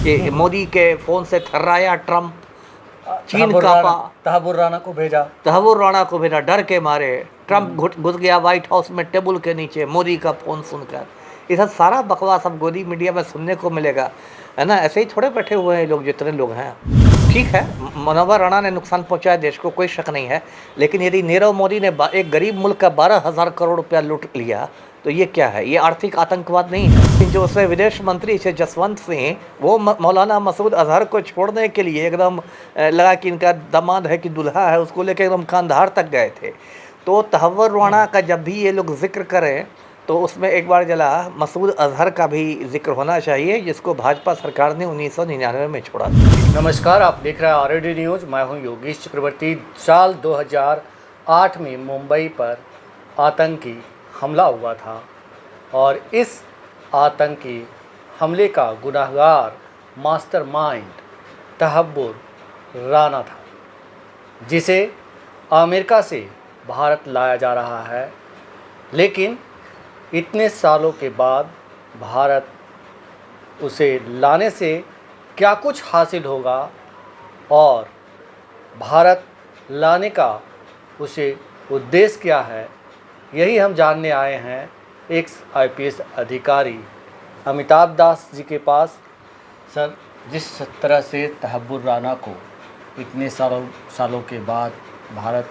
कि मोदी के फ़ोन से थर्राया ट्रंप, चीन काँपा, तहव्वुर राणा को भेजा, तहव्वुर राणा को भेजा डर के मारे, ट्रंप घुस गया व्हाइट हाउस में टेबल के नीचे मोदी का फ़ोन सुनकर। ये सब सारा बकवास अब गोदी मीडिया में सुनने को मिलेगा, है ना। ऐसे ही थोड़े बैठे हुए हैं लोग, जितने लोग हैं। ठीक है, मनोहर राणा ने नुकसान पहुंचाया देश को, कोई शक नहीं है, लेकिन यदि नीरव मोदी ने एक गरीब मुल्क का 12,000 करोड़ रुपया लूट लिया तो ये क्या है? ये आर्थिक आतंकवाद नहीं है? जो उससे विदेश मंत्री थे जसवंत सिंह, वो मौलाना मसूद अजहर को छोड़ने के लिए एकदम लगा कि इनका दामाद है कि दूल्हा है, उसको लेकर एकदम कांधार तक गए थे। तो तहव्वुर राणा का जब भी ये लोग जिक्र करें तो उसमें एक बार जला मसूद अजहर का भी जिक्र होना चाहिए, जिसको भाजपा सरकार ने 1999 में छोड़ा। नमस्कार, आप देख रहे हैं RAD न्यूज़। मैं हूं योगेश चक्रवर्ती। साल 2008 में मुंबई पर आतंकी हमला हुआ था और इस आतंकी हमले का गुनहगार मास्टरमाइंड तहव्वुर राणा था, जिसे अमेरिका से भारत लाया जा रहा है। लेकिन इतने सालों के बाद भारत उसे लाने से क्या कुछ हासिल होगा और भारत लाने का उसे उद्देश्य क्या है, यही हम जानने आए हैं एक IPS अधिकारी अमिताभ दास जी के पास। सर, जिस तरह से तहव्वुर राणा को इतने सालों के बाद भारत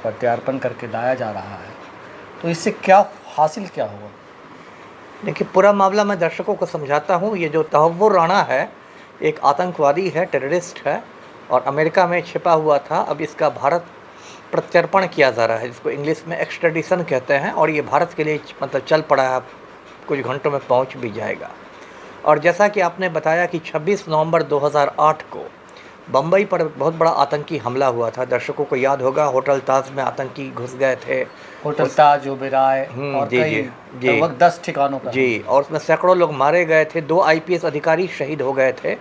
प्रत्यार्पण करके लाया जा रहा है, तो इससे क्या हासिल क्या होगा? देखिए, पूरा मामला मैं दर्शकों को समझाता हूँ। ये जो तहव्वुर राणा है एक आतंकवादी है, टेररिस्ट है, और अमेरिका में छिपा हुआ था। अब इसका भारत प्रत्यर्पण किया जा रहा है, जिसको इंग्लिश में एक्सट्रेडिशन कहते हैं, और ये भारत के लिए मतलब चल पड़ा है, कुछ घंटों में पहुंच भी जाएगा। और जैसा कि आपने बताया कि 26 नवंबर 2008 को बम्बई पर बहुत बड़ा आतंकी हमला हुआ था। दर्शकों को याद होगा, होटल ताज में आतंकी घुस गए थे। होटल ताज, ओबेरॉय और जी कई जी लगभग 10 ठिकानों पर जी, और उसमें सैकड़ों लोग मारे गए थे। 2 IPS अधिकारी शहीद हो गए थे,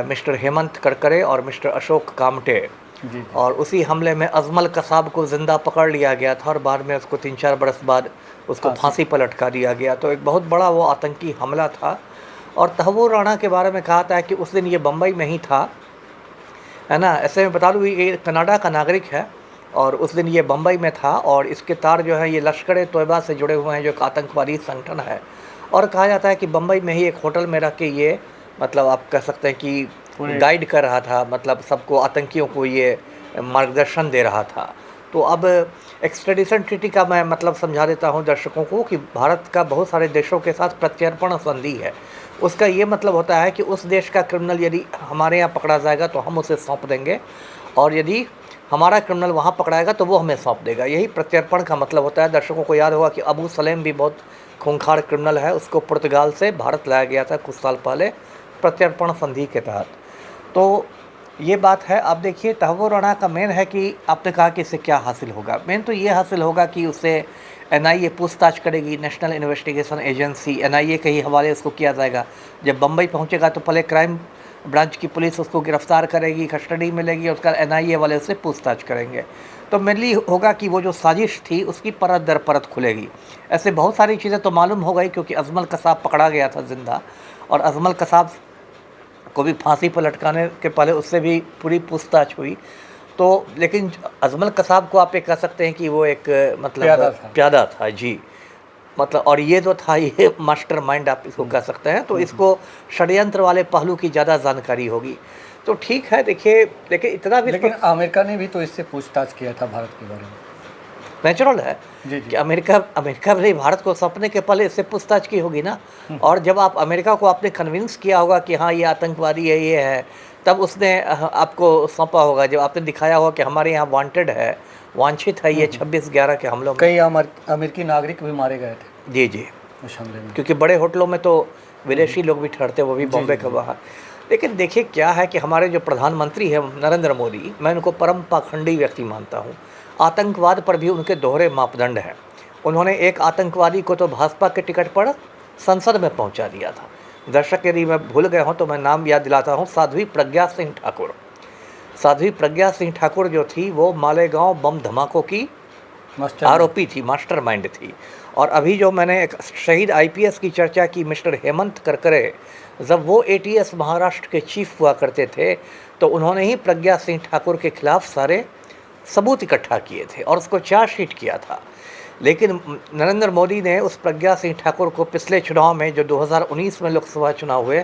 मिस्टर हेमंत करकरे और मिस्टर अशोक कामटे। जी। और उसी हमले में अजमल कसाब को ज़िंदा पकड़ लिया गया था और बाद में उसको 3-4 बरस बाद उसको फांसी पर लटका दिया गया। तो एक बहुत बड़ा वो आतंकी हमला था। और तहव्वुर राणा के बारे में कहा था कि उस दिन ये बम्बई में ही था, है ना। ऐसे में बता दूँ, ये कनाडा का नागरिक है और उस दिन ये बम्बई में था, और इसके तार जो है ये लश्कर-ए-तोयबा से जुड़े हुए हैं, जो एक आतंकवादी संगठन है। और कहा जाता है कि बम्बई में ही एक होटल में रख के ये, मतलब आप कह सकते हैं कि गाइड कर रहा था, मतलब सबको, आतंकियों को ये मार्गदर्शन दे रहा था। तो अब एक्सट्रेडिशन ट्रीटी का मैं मतलब समझा देता हूँ दर्शकों को कि भारत का बहुत सारे देशों के साथ प्रत्यर्पण संधि है। उसका ये मतलब होता है कि उस देश का क्रिमिनल यदि हमारे यहाँ पकड़ा जाएगा तो हम उसे सौंप देंगे, और यदि हमारा क्रिमिनल वहाँ पकड़ाएगा तो वो हमें सौंप देगा। यही प्रत्यर्पण का मतलब होता है। दर्शकों को याद होगा कि अबू सलेम भी बहुत खूंखार क्रिमिनल है, उसको पुर्तगाल से भारत लाया गया था कुछ साल पहले प्रत्यर्पण संधि के तहत। तो ये बात है। अब देखिए, तहव्वुर राणा का मेन है कि आपने कहा कि इससे क्या हासिल होगा। मेन तो ये हासिल होगा कि उससे NIA पूछताछ करेगी, नेशनल इन्वेस्टिगेशन एजेंसी, NIA के ही हवाले उसको किया जाएगा। जब बम्बई पहुंचेगा तो पहले क्राइम ब्रांच की पुलिस उसको गिरफ्तार करेगी, कस्टडी में लेगी, उसका NIA वाले उससे पूछताछ करेंगे। तो मेनली होगा कि वो जो साजिश थी उसकी परत दर परत खुलेगी। ऐसे बहुत सारी चीज़ें तो मालूम हो गई, क्योंकि अजमल कसाब पकड़ा गया था जिंदा, और अजमल कसाब को भी फांसी पर लटकाने के पहले उससे भी पूरी पूछताछ हुई। तो लेकिन अजमल कसाब को आप ये कह सकते हैं कि वो एक मतलब प्यादा था जी, मतलब, और ये जो था ये मास्टरमाइंड आप इसको कह सकते हैं। तो इसको षड्यंत्र वाले पहलू की ज़्यादा जानकारी होगी। तो ठीक है, देखिए इतना भी, लेकिन अमेरिका ने भी तो इससे पूछताछ किया था भारत के बारे में। नेचुरल है कि अमेरिका भी भारत को सौंपने के पहले इससे पूछताछ की होगी ना। और जब आप अमेरिका को आपने कन्विंस किया होगा कि हाँ ये आतंकवादी है, ये है, तब उसने आपको सौंपा होगा। जब आपने दिखाया होगा कि हमारे यहाँ वांटेड है, वांछित है ये 26/11 के हमलों में। कई अमेरिकी नागरिक भी मारे गए थे जी जी उस हमले में, क्योंकि बड़े होटलों में तो विदेशी लोग भी ठहरते, वो भी बॉम्बे के बाहर। लेकिन देखिए क्या है कि हमारे जो प्रधानमंत्री हैं नरेंद्र मोदी, मैं उनको परम पाखंडी व्यक्ति मानता हूँ। आतंकवाद पर भी उनके दोहरे मापदंड हैं। उन्होंने एक आतंकवादी को तो भाजपा के टिकट पर संसद में पहुंचा दिया था। दर्शक यदि मैं भूल गए हों तो मैं नाम याद दिलाता हूं, साध्वी प्रज्ञा सिंह ठाकुर। साध्वी प्रज्ञा सिंह ठाकुर जो थी वो मालेगांव बम धमाकों की आरोपी थी, मास्टरमाइंड थी। और अभी जो मैंने एक शहीद आईपीएस की चर्चा की, मिस्टर हेमंत करकरे, जब वो एटीएस महाराष्ट्र के चीफ हुआ करते थे तो उन्होंने ही प्रज्ञा सिंह ठाकुर के खिलाफ सारे सबूत इकट्ठा किए थे और उसको चार्जशीट किया था। लेकिन नरेंद्र मोदी ने उस प्रज्ञा सिंह ठाकुर को पिछले चुनाव में, जो 2019 में लोकसभा चुनाव हुए,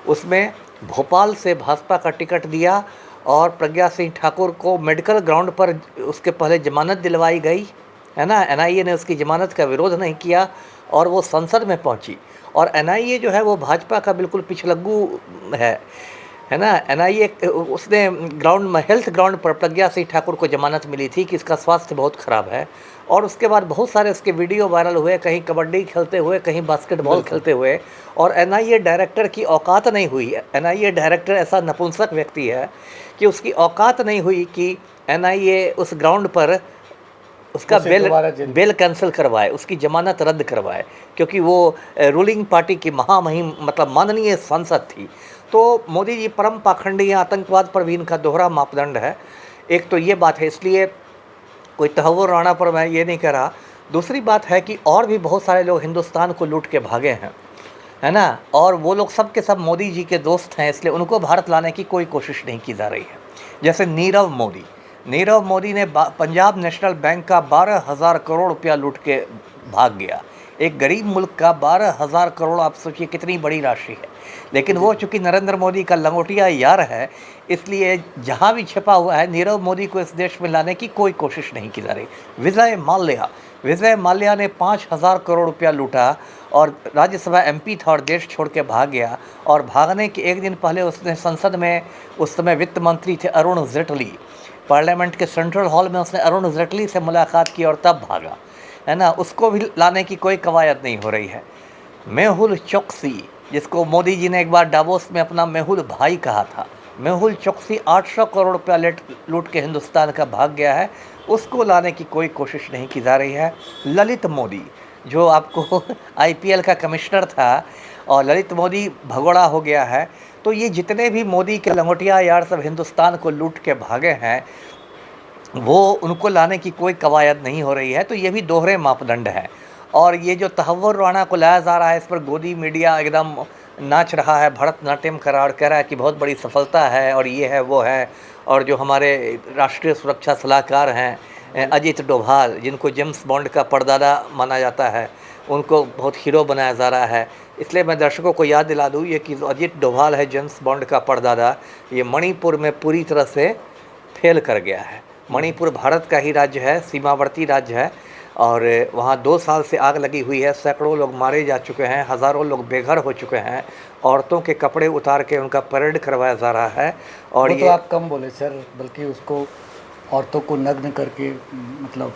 उसमें भोपाल से भाजपा का टिकट दिया और प्रज्ञा सिंह ठाकुर को मेडिकल ग्राउंड पर उसके पहले जमानत दिलवाई गई, है ना। एनआईए ने उसकी जमानत का विरोध नहीं किया और वो संसद में पहुंची। और एनआईए जो है वो भाजपा का बिल्कुल पिछलग्गू है ना। एनआईए उसने ग्राउंड में, हेल्थ ग्राउंड पर प्रज्ञा सिंह ठाकुर को जमानत मिली थी कि इसका स्वास्थ्य बहुत ख़राब है। और उसके बाद बहुत सारे इसके वीडियो वायरल हुए, कहीं कबड्डी खेलते हुए, कहीं बास्केटबॉल खेलते हुए। और एनआईए डायरेक्टर की औकात नहीं हुई। एनआईए डायरेक्टर ऐसा नपुंसक व्यक्ति है कि उसकी औकात नहीं हुई कि एनआईए उस ग्राउंड पर उसका बेल कैंसिल करवाए, उसकी जमानत रद्द करवाए, क्योंकि वो रूलिंग पार्टी की महामहिम, मतलब माननीय सांसद थी। तो मोदी जी परम पाखंडी हैं, आतंकवाद पर भी इनका दोहरा मापदंड है। एक तो ये बात है, इसलिए कोई तहव्वुर राणा पर मैं ये नहीं कह रहा। दूसरी बात है कि और भी बहुत सारे लोग हिंदुस्तान को लूट के भागे हैं, है ना। और वो लोग सब के सब मोदी जी के दोस्त हैं, इसलिए उनको भारत लाने की कोई कोशिश नहीं की जा रही है। जैसे नीरव मोदी ने पंजाब नेशनल बैंक का 12,000 करोड़ रुपया लूट के भाग गया। एक गरीब मुल्क का 12,000 करोड़, आप सोचिए कितनी बड़ी राशि है। लेकिन वो चूँकि नरेंद्र मोदी का लंगोटिया यार है, इसलिए जहाँ भी छिपा हुआ है, नीरव मोदी को इस देश में लाने की कोई कोशिश नहीं की जा रही। विजय माल्या ने 5,000 करोड़ रुपया लूटा और राज्यसभा एमपी था और देश छोड़ के भाग गया। और भागने के एक दिन पहले उसने संसद में, उस समय वित्त मंत्री थे अरुण जेटली, पार्लियामेंट के सेंट्रल हॉल में उसने अरुण जेटली से मुलाकात की और तब भागा, है ना। उसको भी लाने की कोई कवायद नहीं हो रही है। मेहुल चोकसी, जिसको मोदी जी ने एक बार डावोस में अपना मेहुल भाई कहा था, मेहुल चोकसी 800 करोड़ रुपया लूट के हिंदुस्तान का भाग गया है, उसको लाने की कोई कोशिश नहीं की जा रही है। ललित मोदी, जो आपको आईपीएल का कमिश्नर था, और ललित मोदी भगोड़ा हो गया है। तो ये जितने भी मोदी के लंगोटिया यार सब हिंदुस्तान को लूट के भागे हैं, वो उनको लाने की कोई कवायद नहीं हो रही है। तो ये भी दोहरे मापदंड है। और ये जो तहव्वुर राणा को लाया जा रहा है, इस पर गोदी मीडिया एकदम नाच रहा है, भरतनाट्यम करा और कह रहा है कि बहुत बड़ी सफलता है और ये है वो है। और जो हमारे राष्ट्रीय सुरक्षा सलाहकार हैं अजीत डोभाल, जिनको जेम्स बॉन्ड का परदादा माना जाता है, उनको बहुत हीरो बनाया जा रहा है। इसलिए मैं दर्शकों को याद दिला दूँ, ये कि अजीत डोभाल है जेम्स बॉन्ड का परदादा, ये मणिपुर में पूरी तरह से फेल कर गया है। मणिपुर भारत का ही राज्य है, सीमावर्ती राज्य है, और वहाँ 2 साल से आग लगी हुई है। सैकड़ों लोग मारे जा चुके हैं, हज़ारों लोग बेघर हो चुके हैं। औरतों के कपड़े उतार के उनका परेड करवाया जा रहा है। और वो तो आप कम बोले सर, बल्कि उसको औरतों को नग्न करके, मतलब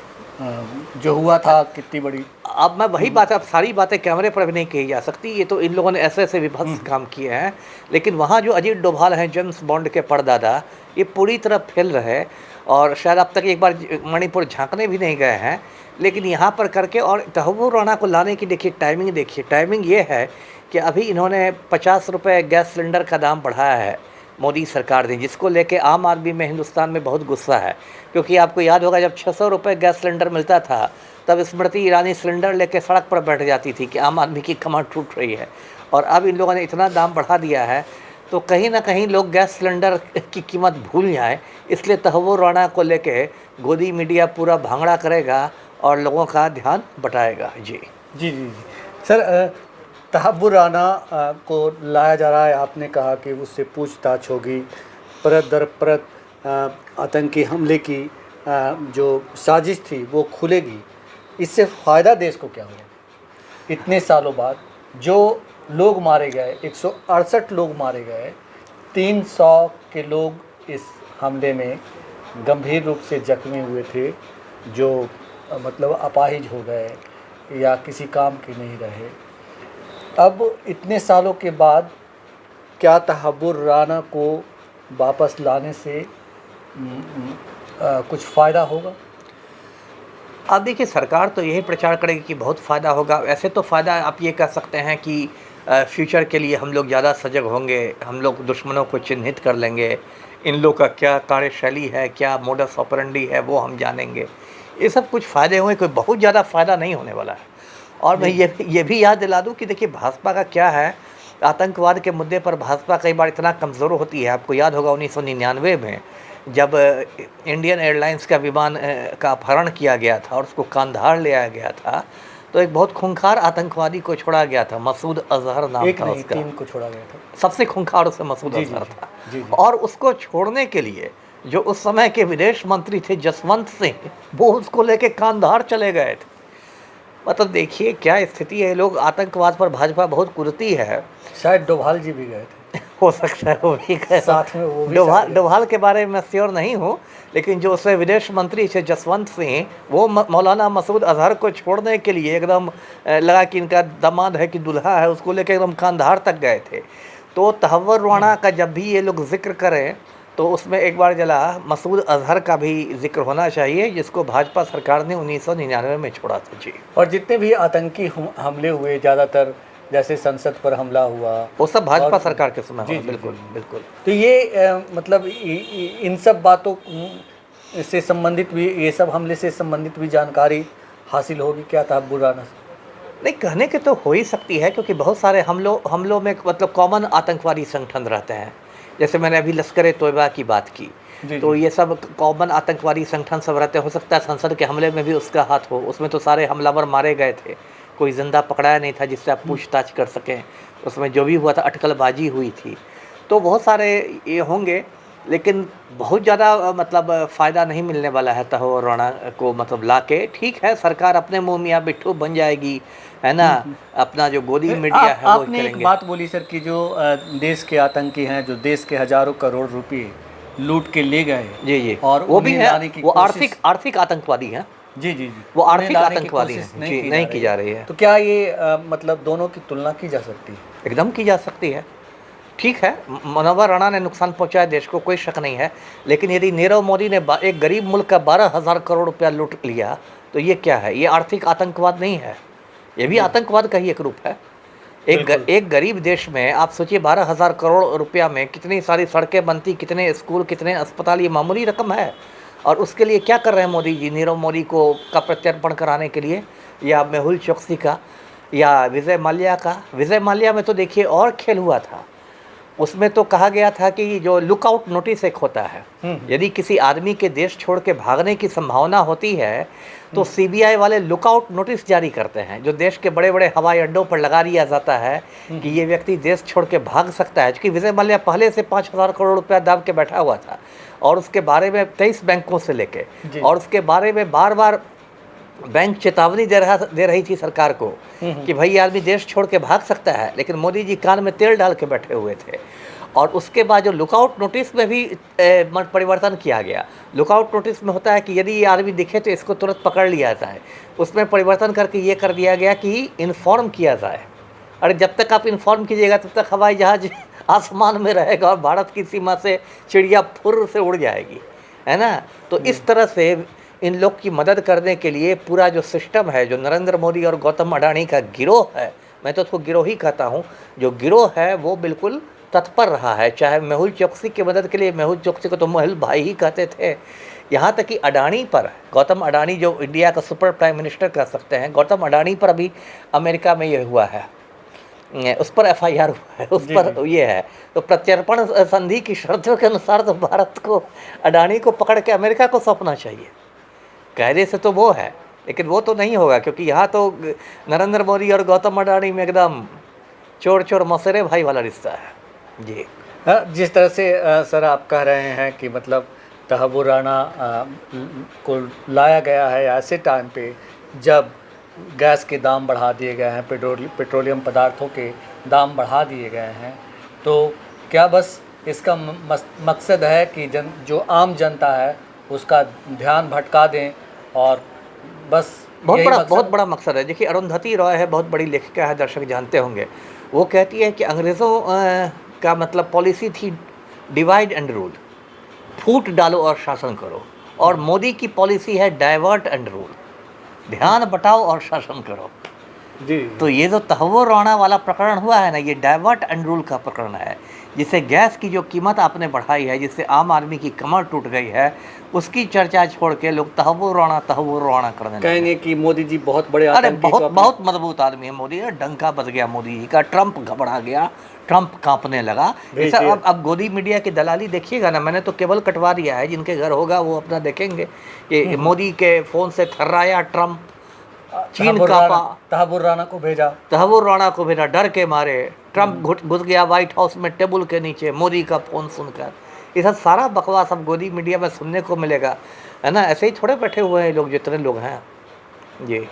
जो हुआ था कितनी बड़ी। अब मैं वही बात है, अब सारी बातें कैमरे पर भी नहीं कही जा सकती। ये तो इन लोगों ने ऐसे ऐसे विभत्स काम किए हैं। लेकिन वहाँ जो अजीत डोभाल हैं, जेम्स बॉन्ड के परदादा, ये पूरी तरह फेल रहे और शायद अब तक एक बार मणिपुर झांकने भी नहीं गए हैं। लेकिन यहाँ पर करके, और तहव्वुर राणा को लाने की देखिए टाइमिंग ये है कि अभी इन्होंने 50 रुपये गैस सिलेंडर का दाम बढ़ाया है मोदी सरकार ने, जिसको लेके आम आदमी में हिंदुस्तान में बहुत गुस्सा है। क्योंकि आपको याद होगा, जब 600 रुपये गैस सिलेंडर मिलता था, तब स्मृति ईरानी सिलेंडर लेके सड़क पर बैठ जाती थी कि आम आदमी की कमर टूट रही है। और अब इन लोगों ने इतना दाम बढ़ा दिया है, तो कहीं ना कहीं लोग गैस सिलेंडर की कीमत भूल जाए। इसलिए तहव्वुर राणा को लेके गोदी मीडिया पूरा भांगड़ा करेगा और लोगों का ध्यान बटाएगा। जी जी जी जी सर, तहव्वुर राणा को लाया जा रहा है। आपने कहा कि उससे पूछताछ होगी, परत दर परत आतंकी हमले की जो साजिश थी वो खुलेगी। इससे फ़ायदा देश को क्या होगा? इतने सालों बाद जो लोग मारे गए, 168 लोग मारे गए, 300 के लोग इस हमले में गंभीर रूप से जख्मी हुए थे, जो मतलब अपाहिज हो गए या किसी काम के नहीं रहे। अब इतने सालों के बाद क्या तहव्वुर राणा को वापस लाने से कुछ फ़ायदा होगा? आप देखिए, सरकार तो यही प्रचार करेगी कि बहुत फ़ायदा होगा। वैसे तो फ़ायदा आप ये कह सकते हैं कि फ्यूचर के लिए हम लोग ज़्यादा सजग होंगे, हम लोग दुश्मनों को चिन्हित कर लेंगे, इन लोग का क्या कार्यशैली है, क्या मोडस ऑपरेंडी है, वो हम जानेंगे। ये सब कुछ फ़ायदे हुए, कोई बहुत ज़्यादा फ़ायदा नहीं होने वाला है। और मैं ये भी याद दिला दूँ कि देखिए भाजपा का क्या है, आतंकवाद के मुद्दे पर भाजपा कई बार इतना कमज़ोर होती है। आपको याद होगा 1999 में जब इंडियन एयरलाइंस का विमान का अपहरण किया गया था और उसको कांधार ले आया गया था, तो एक बहुत खूंखार आतंकवादी को छोड़ा गया था, मसूद अजहर नाम एक था नहीं उसका। 3 को छोड़ा गया था। सबसे खूंखार उसमें मसूद जी, अजहर जी, था। जी, जी। और उसको छोड़ने के लिए जो उस समय के विदेश मंत्री थे जसवंत सिंह, वो उसको लेके कांधार चले गए थे। मतलब देखिए क्या स्थिति है, लोग आतंकवाद पर भाजपा बहुत कुर्ती है। शायद डोभाल जी भी गए थे। हो सकता है वो भी गए हों। साथ में वो भी शायद गए। डोभाल के बारे में श्योर नहीं हूँ, लेकिन जो उसमें विदेश मंत्री थे जसवंत सिंह, वो मौलाना मसूद अजहर को छोड़ने के लिए एकदम लगा कि इनका दामाद है कि दूल्हा है, उसको लेकर एकदम कांधार तक गए थे। तो तहव्वुर राणा का जब भी ये लोग जिक्र करें तो उसमें एक बार जला मसूद अजहर का भी जिक्र होना चाहिए, जिसको भाजपा सरकार ने 1999 में छोड़ा था। जी। और जितने भी आतंकी हमले हुए ज़्यादातर, जैसे संसद पर हमला हुआ, वो सब भाजपा और सरकार के समय जी, हुआ। जी, बिल्कुल जी। बिल्कुल। तो ये मतलब इन सब बातों से संबंधित भी, ये सब हमले से संबंधित भी जानकारी हासिल होगी क्या तहव्वुर राणा से? नहीं, कहने के तो हो ही सकती है, क्योंकि बहुत सारे हमलों में मतलब कॉमन आतंकवादी संगठन रहते हैं। जैसे मैंने अभी लश्कर तोयबा की बात की, जी, तो जी। ये सब कॉमन आतंकवादी संगठन सब रहते हैं। हो सकता है संसद के हमले में भी उसका हाथ हो। उसमें तो सारे हमलावर मारे गए थे, कोई जिंदा पकड़ाया नहीं था जिससे आप पूछताछ कर सकें। उसमें जो भी हुआ था अटकलबाजी हुई थी। तो बहुत सारे ये होंगे, लेकिन बहुत ज़्यादा मतलब फ़ायदा नहीं मिलने वाला है तहव्वुर राणा को मतलब ला के। ठीक है, सरकार अपने मुँह मियाँ बिट्ठू बन जाएगी, है ना, अपना जो गोदी मीडिया है वो आपने एक करेंगे। बात बोली सर कि जो देश के आतंकी हैं, जो देश के हजारों करोड़ रुपए लूट के ले गए जी जी, और वो भी उन्हें है, लाने की वो कोशिश, आर्थिक आतंकवादी हैं। जी, जी, जी, वो उन्हें आर्थिक लाने की आतंकवादी कोशिश हैं। नहीं जी, की नहीं जा की रही जा है। रही है। तो क्या ये मतलब दोनों की तुलना की जा सकती है? एकदम की जा सकती है। ठीक है, मनोहर राणा ने नुकसान पहुंचाया देश को, कोई शक नहीं है। लेकिन यदि नीरव मोदी ने एक गरीब मुल्क का 12,000 करोड़ रुपया लूट लिया, तो ये क्या है? ये आर्थिक आतंकवाद नहीं है, ये भी जी, आतंकवाद का ही एक रूप है। बिल्कुल। एक गरीब देश में आप सोचिए 12,000 करोड़ रुपया में कितनी सारी सड़कें बनती, कितने स्कूल, कितने अस्पताल, ये मामूली रकम है। और उसके लिए क्या कर रहे हैं मोदी जी? नीरव मोदी को का प्रत्यर्पण कराने के लिए, या मेहुल चोकसी का, या विजय माल्या का। विजय माल्या में तो देखिए और खेल हुआ था। उसमें तो कहा गया था कि जो लुकआउट नोटिस एक होता है, यदि किसी आदमी के देश छोड़ के भागने की संभावना होती है तो सीबीआई वाले लुकआउट नोटिस जारी करते हैं, जो देश के बड़े बड़े हवाई अड्डों पर लगा दिया जाता है कि ये व्यक्ति देश छोड़ के भाग सकता है। क्योंकि विजय माल्या पहले से 5,000 करोड़ रुपया दाब के बैठा हुआ था, और उसके बारे में 23 बैंकों से लेके, और उसके बारे में बार बार बैंक चेतावनी दे रही थी सरकार को कि भाई ये आदमी देश छोड़ के भाग सकता है, लेकिन मोदी जी कान में तेल डाल के बैठे हुए थे। और उसके बाद जो लुकआउट नोटिस में भी परिवर्तन किया गया। लुकआउट नोटिस में होता है कि यदि ये आदमी दिखे तो इसको तुरंत पकड़ लिया जाए, उसमें परिवर्तन करके ये कर दिया गया कि इन्फॉर्म किया जाए। अरे जब तक आप इन्फॉर्म कीजिएगा तब तक हवाई जहाज आसमान में रहेगा और भारत की सीमा से चिड़िया फुर्र से उड़ जाएगी, है ना। तो इस तरह से इन लोग की मदद करने के लिए पूरा जो सिस्टम है, जो नरेंद्र मोदी और गौतम अडानी का गिरोह है, मैं तो उसको गिरोह ही कहता हूँ, जो गिरोह है वो बिल्कुल तत्पर रहा है। चाहे मेहुल चोकसी की मदद के लिए, मेहुल चोकसी को तो मेहुल भाई ही कहते थे, यहाँ तक कि अडानी पर, गौतम अडानी जो इंडिया का सुपर प्राइम मिनिस्टर कह सकते हैं, गौतम अडानी पर अभी अमेरिका में ये हुआ है, उस पर एफआईआर हुआ है, उस पर ये है। तो प्रत्यर्पण संधि की शर्तों के अनुसार तो भारत को अडानी को पकड़ के अमेरिका को सौंपना चाहिए। कायदे से तो वो है, लेकिन वो तो नहीं होगा, क्योंकि यहाँ तो नरेंद्र मोदी और गौतम अडानी में एकदम चोर चोर मौसेरे भाई वाला रिश्ता है। जी जिस तरह से सर आप कह रहे हैं कि मतलब तहव्वुर राणा को लाया गया है ऐसे टाइम पे जब गैस के दाम बढ़ा दिए गए हैं, पेट्रोलियम पदार्थों के दाम बढ़ा दिए गए हैं, तो क्या बस इसका मकसद है कि जो आम जनता है उसका ध्यान भटका दें, और बस बहुत बड़ा मकसद है। देखिए अरुंधति रॉय है, बहुत बड़ी लेखिका है, दर्शक जानते होंगे। वो कहती है कि अंग्रेज़ों का मतलब पॉलिसी थी डिवाइड एंड रूल, फूट डालो और शासन करो, और मोदी की पॉलिसी है डाइवर्ट एंड रूल, ध्यान बटाओ और शासन करो। जी तो ये जो तहव्वुर राणा वाला प्रकरण हुआ है ना, ये डाइवर्ट एंड रूल का प्रकरण है, जिससे गैस की जो कीमत आपने बढ़ाई है, जिससे आम आदमी की कमर टूट गई है, उसकी चर्चा छोड़ के लोग तहव्वुर राणा करने लगे। कहेंगे कि मोदी जी बहुत बड़े अरे आतंकी को बहुत अपने- बहुत मजबूत आदमी है मोदी, डंका बज गया मोदी जी का, ट्रंप घबरा गया, ट्रंप कांपने लगा। भेज ऐसा दिया। अब गोदी मीडिया की दलाली देखिएगा ना, मैंने तो केबल कटवा दिया है, जिनके घर होगा वो अपना देखेंगे। ये मोदी के फ़ोन से थर्राया ट्रंप, चीन कांपा, तहव्वुर राणा को भेजा। तहव्वुर राणा को भेजा डर के मारे, ट्रंप घुस गया व्हाइट हाउस में टेबल के नीचे मोदी का फ़ोन सुनकर। ये सब सारा बकवास अब गोदी मीडिया में सुनने को मिलेगा, है ना। ऐसे ही थोड़े बैठे हुए हैं लोग, जितने लोग हैं। जी।